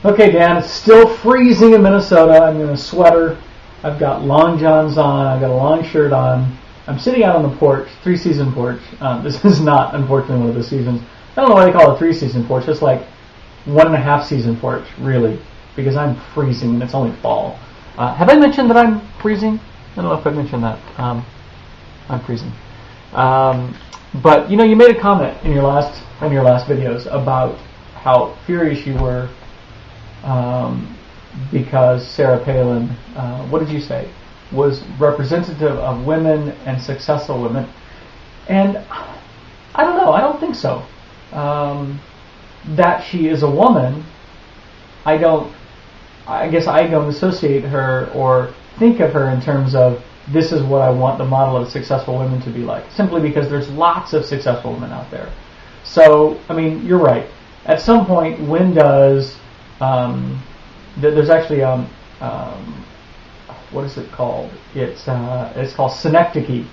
Okay, Dan, it's still freezing in Minnesota. I'm in a sweater. I've got long johns on. I've got a long shirt on. I'm sitting out on the porch, three-season porch. This is not, unfortunately, one of the seasons. I don't know why they call it a three-season porch. It's like 1.5 season porch, really, because I'm freezing and it's only fall. Have I mentioned that I'm freezing? I don't know if I mentioned that. I'm freezing. But you made a comment in your last videos about how furious you were because Sarah Palin, what did you say, was representative of women and successful women. And I don't know, I don't think so. That she is a woman, I guess I don't associate her or think of her in terms of this is what I want the model of successful women to be like, simply because there's lots of successful women out there. So, I mean, you're right. At some point, when does there's actually what is it called? It's called synecdoche.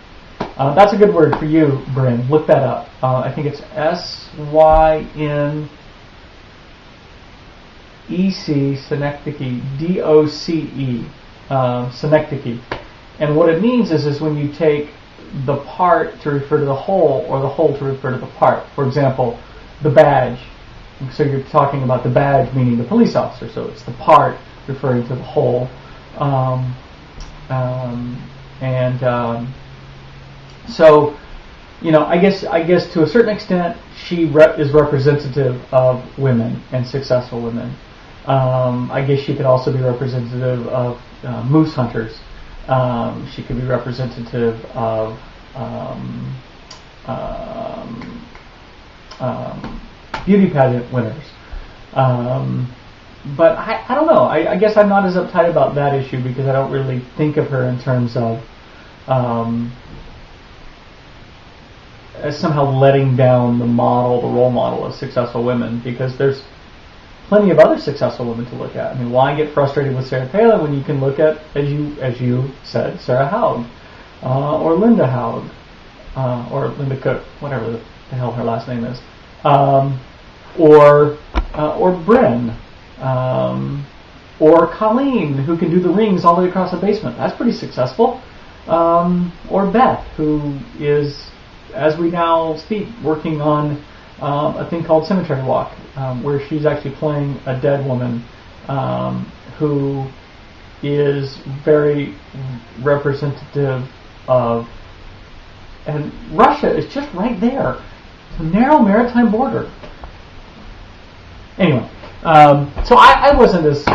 That's a good word for you, Bryn. Look that up. I think it's SYNECDOCE, synecdoche, DOCE, synecdoche. And what it means is when you take the part to refer to the whole, or the whole to refer to the part. For example, the badge. So you're talking about the badge meaning the police officer. So it's the part referring to the whole. So, I guess to a certain extent, she is representative of women and successful women. I guess she could also be representative of moose hunters. She could be representative of beauty pageant winners. But I don't know. I guess I'm not as uptight about that issue because I don't really think of her in terms of as somehow letting down the role model of successful women, because there's plenty of other successful women to look at. I mean, why get frustrated with Sarah Palin when you can look at, as you said, Sarah Haug, or Linda Haug, or Linda Cook, whatever the hell her last name is, or Bryn, or Colleen, who can do the rings all the way across the basement. That's pretty successful. Or Beth, who is, as we now speak, working on a thing called Cemetery Walk, where she's actually playing a dead woman who is very representative of, and Russia is just right there, the narrow maritime border. Anyway, so I wasn't as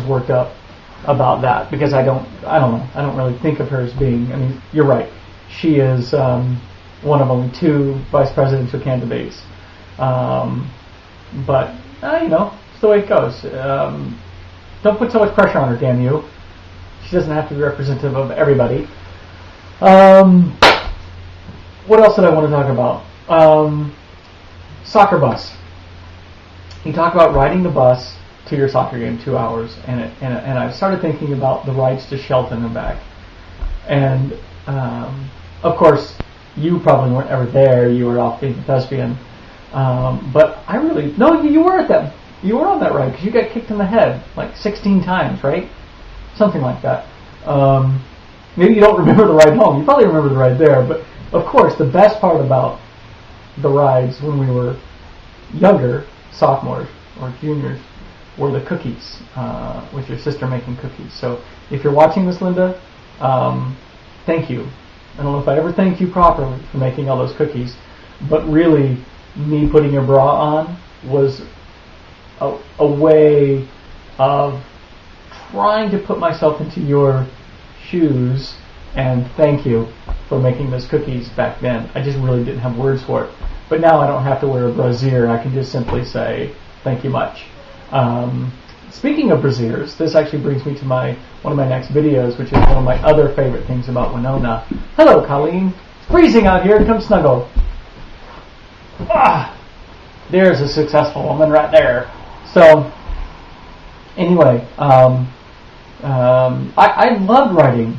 worked up about that because I don't really think of her as being, I mean, you're right, she is one of only 2 vice presidential candidates. But, it's the way it goes. Don't put so much pressure on her, damn you. She doesn't have to be representative of everybody. What else did I want to talk about? Soccer bus. You talk about riding the bus to your soccer game, 2 hours, and I started thinking about the rides to Shelton and back. And, of course, you probably weren't ever there. You were off being a thespian. But I really... No, you were you were on that ride because you got kicked in the head like 16 times, right? Something like that. Maybe you don't remember the ride home. You probably remember the ride there. But, of course, the best part about the rides when we were younger, sophomores or juniors, were the cookies, with your sister making cookies. So if you're watching this, Linda, thank you. I don't know if I ever thanked you properly for making all those cookies, but really, me putting your bra on was a way of trying to put myself into your shoes, and thank you for making those cookies back then. I just really didn't have words for it. But now I don't have to wear a brassiere. I can just simply say, thank you much. Speaking of brassieres, this actually brings me to one of my next videos, which is one of my other favorite things about Winona. Hello, Colleen. It's freezing out here. Come snuggle. There's a successful woman right there. So, anyway, I loved riding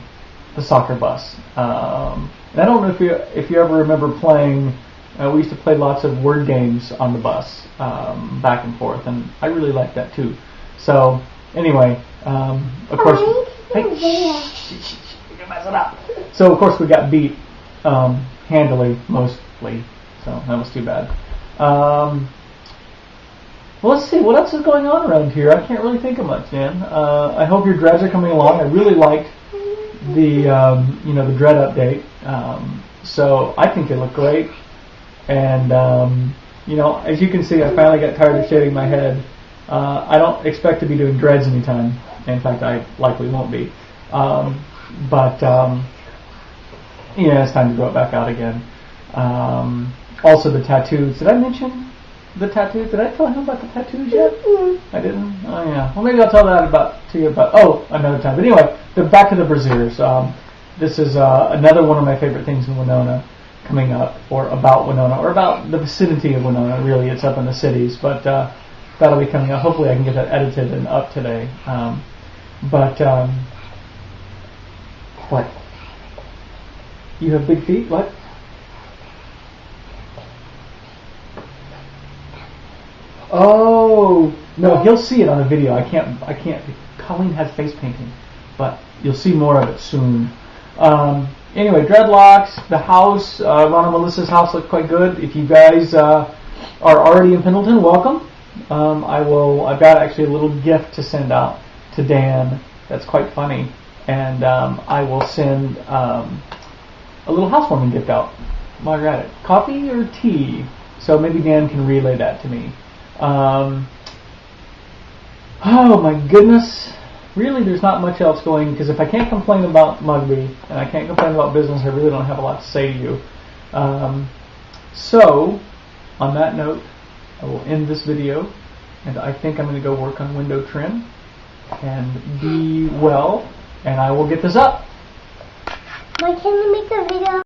the soccer bus. And I don't know if you ever remember playing we used to play lots of word games on the bus, back and forth, and I really liked that too. So anyway, of course, hey, you're gonna mess it up. So of course we got beat handily, mostly. So that was too bad. Well, let's see what else is going on around here. I can't really think of much, Dan. I hope your dreads are coming along. I really liked the the dread update. So I think they look great. And as you can see, I finally got tired of shaving my head. I don't expect to be doing dreads anytime. In fact, I likely won't be. But it's time to grow it back out again. Also, the tattoos. Did I mention the tattoos? Did I tell him about the tattoos yet? I didn't. Oh yeah. Well, maybe I'll tell that to you about another time. But anyway, back to the brassieres. This is another one of my favorite things in Winona coming up, or about Winona, or about the vicinity of Winona. Really, it's up in the cities, but that'll be coming up. Hopefully, I can get that edited and up today. What? You have big feet? What? Oh no, he'll see it on the video. I can't. Colleen has face painting, but you'll see more of it soon. Anyway, dreadlocks. The house, Ron and Melissa's house, looked quite good. If you guys are already in Pendleton, welcome. I've got actually a little gift to send out to Dan. That's quite funny, and I will send a little housewarming gift out while you're at it. Coffee or tea? So maybe Dan can relay that to me. Oh my goodness. Really, there's not much else going, because if I can't complain about Mugby and I can't complain about business, I really don't have a lot to say to you. So, on that note, I will end this video, and I think I'm going to go work on window trim, and be well, and I will get this up. Why can't you make a video?